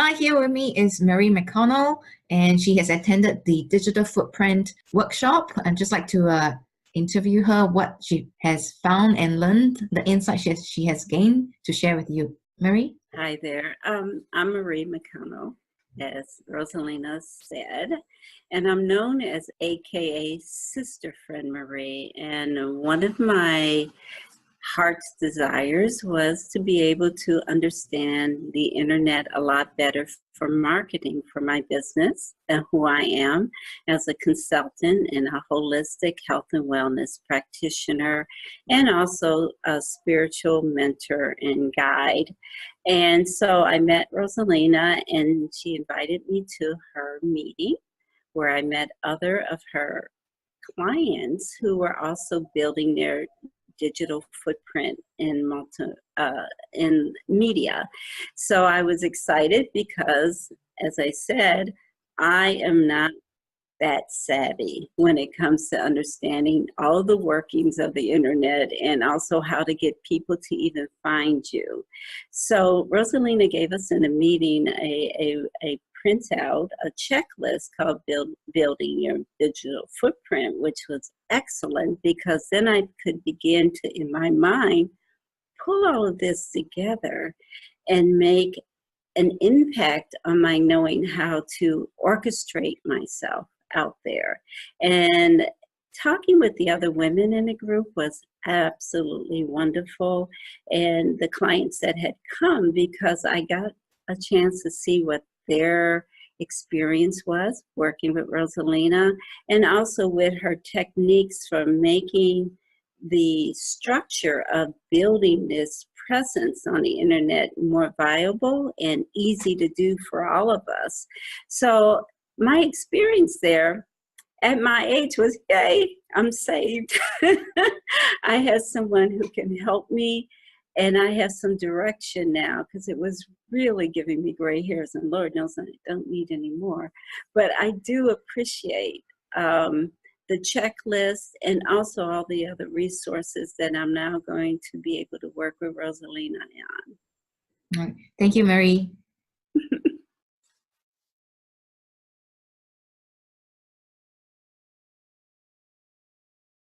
Hi, here with me is Marie McCohnell, and she has attended the Digital Footprint workshop. I'd just like to interview her, what she has found and learned, the insight she has gained to share with you. Marie? Hi there. I'm Marie McCohnell, as Rosalina said, and I'm known as AKA SisterFriend Marie. And one of my heart's desires was to be able to understand the internet a lot better for marketing for my business and who I am as a consultant and a holistic health and wellness practitioner, and also a spiritual mentor and guide. And so I met Rosalina, and she invited me to her meeting where I met other of her clients who were also building their digital footprint in media. So I was excited because, as I said, I am not that savvy when it comes to understanding all the workings of the internet and also how to get people to even find you. So Rosalina gave us in a meeting a printout, a checklist called Building Your Digital Footprint, which was excellent because then I could begin to, in my mind, pull all of this together and make an impact on my knowing how to orchestrate myself out there. And talking with the other women in the group was absolutely wonderful. And the clients that had come, because I got a chance to see what their experience was working with Rosalina, and also with her techniques for making the structure of building this presence on the internet more viable and easy to do for all of us. So my experience there at my age was, yay, I'm saved. I have someone who can help me, and I have some direction now, because it was really giving me gray hairs, and Lord knows I don't need any more. But I do appreciate the checklist and also all the other resources that I'm now going to be able to work with Rosalina on. Thank you, Marie.